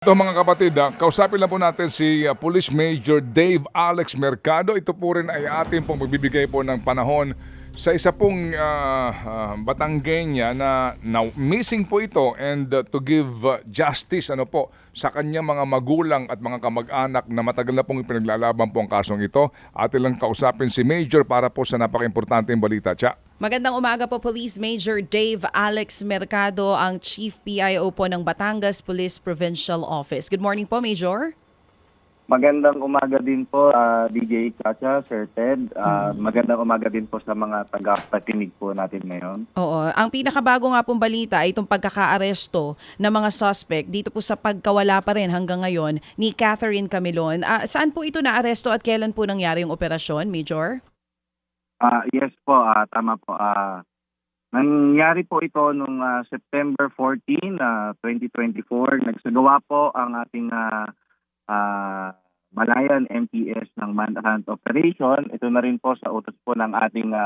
Ito mga kapatid, kausapin lang po natin si Police Major Dave Alex Mercado. Ito po rin ay ating pong magbibigay po ng panahon sa isa pong Batangueña na missing po ito and to give justice sa kanyang mga magulang at mga kamag-anak na matagal na pong ipinaglalaban po ang kasong ito. Atin lang kausapin si Major para po sa napaka-importanteng balita. Magandang umaga po, Police Major Dave Alex Mercado, ang Chief PIO po ng Batangas Police Provincial Office. Good morning po, Major. Magandang umaga din po, DJ Chacha, Sir Ted. Magandang umaga din po sa mga taga-patinig po natin ngayon. Oo. Ang pinakabago nga pong balita ay itong pagkaka-aresto ng mga suspect dito po sa pagkawala pa rin hanggang ngayon ni Catherine Camilon. Saan po ito na-aresto at kailan po nangyari yung operasyon, Major? Yes po, tama po. Nangyari po ito noong September 14, 2024. Nagsagawa po ang ating Malayan MPS ng manhunt operation. Ito na rin po sa utos po ng ating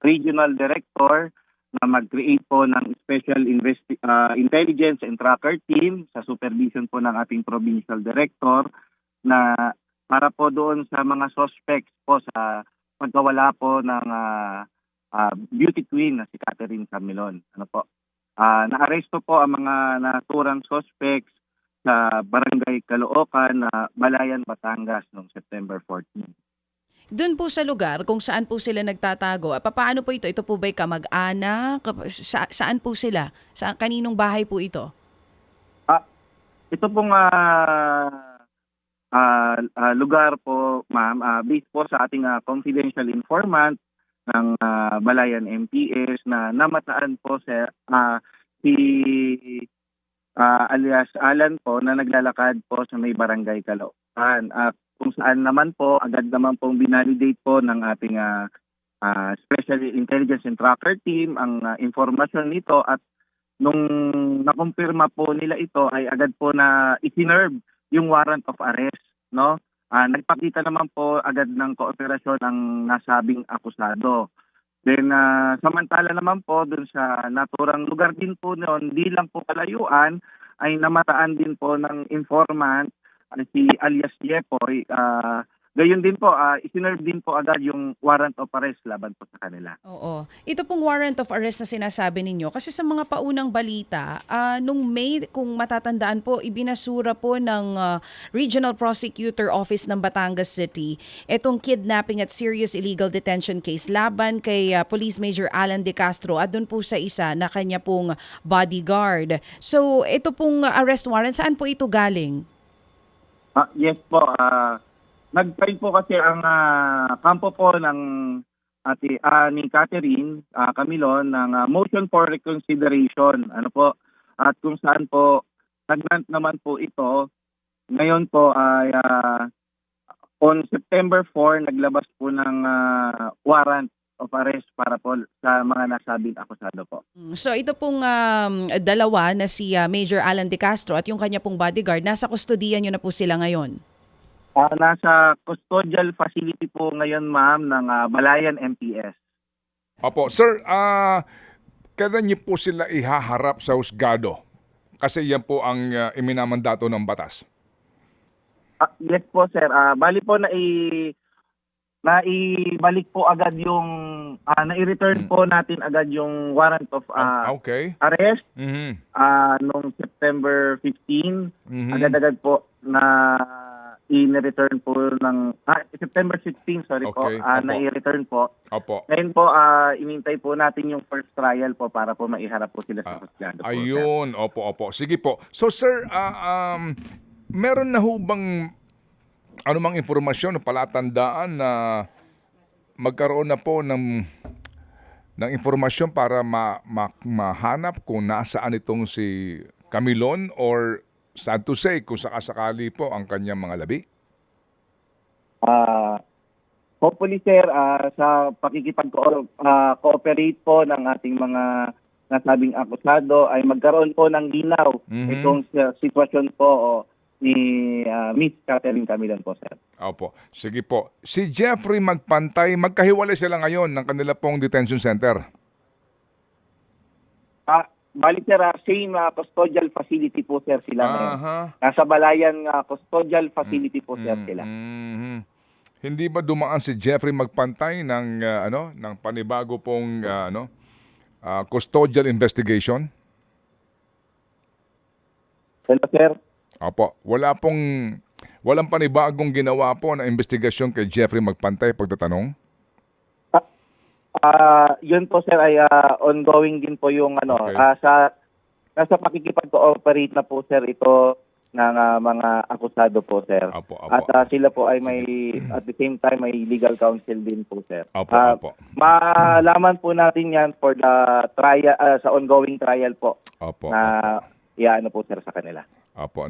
regional director na mag-create po ng special intelligence and tracker team sa supervision po ng ating provincial director na para po doon sa mga suspects po sa pagkawala po ng beauty queen na si Catherine Camilon. Naaresto po ang mga naturang suspects sa Barangay Caloocan, Balayan, Batangas noong September 14. Doon po sa lugar kung saan po sila nagtatago, paano po ito? Ito po ba'y kamag-anak? Saan po sila? Sa kaninong bahay po ito? Ito pong lugar po, ma'am, based po sa ating confidential informant ng Balayan MPS na namataan po si alias Alan po na naglalakad po sa may Barangay Caloocan. Kung saan naman po, agad naman pong binalidate po ng ating Special Intelligence and Tracker Team ang informasyon nito at nung nakumpirma po nila ito ay agad po na isinerve yung warrant of arrest, no? Nagpakita naman po agad ng kooperasyon ang nasabing akusado. Then samantala naman po dun sa naturang lugar din po noon, di lang po kalayuan, ay namataan din po ng informant si alias Jepoy. Gayon din po, isinerve din po agad yung warrant of arrest laban po sa kanila. Oo. Ito pong warrant of arrest na sinasabi ninyo, kasi sa mga paunang balita, nung May, kung matatandaan po, ibinasura po ng Regional Prosecutor Office ng Batangas City itong kidnapping at serious illegal detention case laban kay Police Major Alan De Castro at doon po sa isa na kanya pong bodyguard. So ito pong arrest warrant, saan po ito galing? Yes po, nag-file po kasi ang kampo po ng ni Catherine Camilon ng motion for reconsideration. At kung saan po nag-grant naman po ito. Ngayon po ay on September 4 naglabas po ng warrant of arrest para po sa mga nasabing akusado po. So ito pong dalawa na si Major Alan De Castro at yung kanya pong bodyguard, nasa kustodiyan nyo na po sila ngayon? Nasa custodial facility po ngayon, ma'am, ng Balayan MPS. Opo. Sir, kailan niyo po sila ihaharap sa husgado? Kasi yan po ang iminamandato ng batas. Yes po, sir. Bali po naibalik po agad yung nai-return po natin agad yung warrant of Okay. arrest Mm-hmm. noong September 15. Mhm. Agad-agad po na i-return po ng September 16, sorry Okay, po, opo. na-i-return po. Opo. Ngayon po, inintay po natin yung first trial po para po maiharap po sila sa husgado po. Ayun, opo. Sige po. So sir, meron na ho bang anumang informasyon o palatandaan na magkaroon na po ng informasyon para mahanap kung nasaan itong si Camilon or sad to say kung sakasakali po ang kanyang mga labi? Hopefully, sir, sa pakikipag-cooperate po ng ating mga nasabing akusado ay magkaroon po ng linaw itong sitwasyon po ni Miss Catherine Camilon po, sir. Opo. Sige po. Si Jeffrey Magpantay, magkahiwalay sila ngayon ng kanila pong detention center. Bali sir, same custodial facility po sir sila ngayon. Aha. Nasa Balayan custodial facility po sir sila. Mhm. Hindi ba dumaan si Jeffrey Magpantay ng ng panibago pong custodial investigation? Hello sir. Opo, walang panibagong ginawa po na investigasyon kay Jeffrey Magpantay pagtatanong? Yun po sir ay ongoing din po yung Okay. nasa pakikipag-cooperate na po sir ito ng mga akusado po sir. Opo. At sila po ay at the same time may legal counsel din po sir. Opo. Malaman po natin yan for the trial sa ongoing trial po Opo. na iano po sir sa kanila. Opo,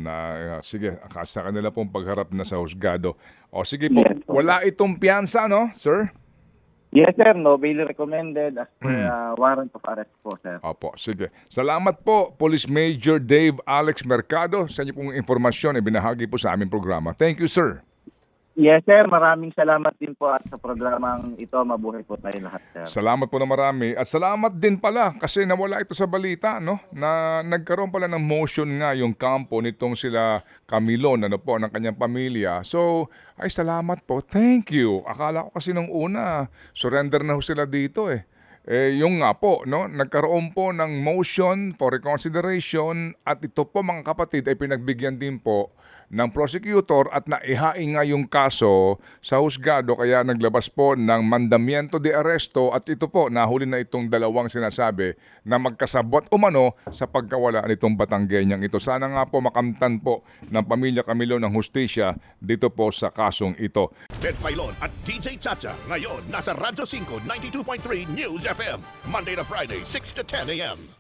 sige, sa kanila pong pagharap na sa husgado. O sige po, Yes, po. wala itong piyansa, no, sir? Yes sir, no bail recommended as per warrant of arrest po sir. Opo, sige. Salamat po, Police Major Dave Alex Mercado, sa inyo pong informasyon ibinahagi po sa aming programa. Thank you, sir. Yes sir, maraming salamat din po at sa programang ito. Mabuhay po tayo lahat sir. Salamat po na marami. At salamat din pala kasi nawala ito sa balita, no? Na nagkaroon pala ng motion nga yung kampo nitong sila Camilon, ng kanyang pamilya. So, ay salamat po. Thank you. Akala ko kasi nung una, surrender na ho sila dito eh. Yung nga po, no, nagkaroon po ng motion for reconsideration at ito po mga kapatid ay pinagbigyan din po ng prosecutor at naihain nga yung kaso sa husgado kaya naglabas po ng mandamiento de arresto at ito po nahuli na itong dalawang sinasabi na magkasabwat umano sa pagkawala nitong Batanggenyang ito. Sana nga po makamtan po ng pamilya Camilo ng hustisya dito po sa kasong ito. Ted Filon at DJ Chacha. Ngayon, nasa Radyo 5, 92.3 News FM. Monday to Friday, 6 to 10 a.m.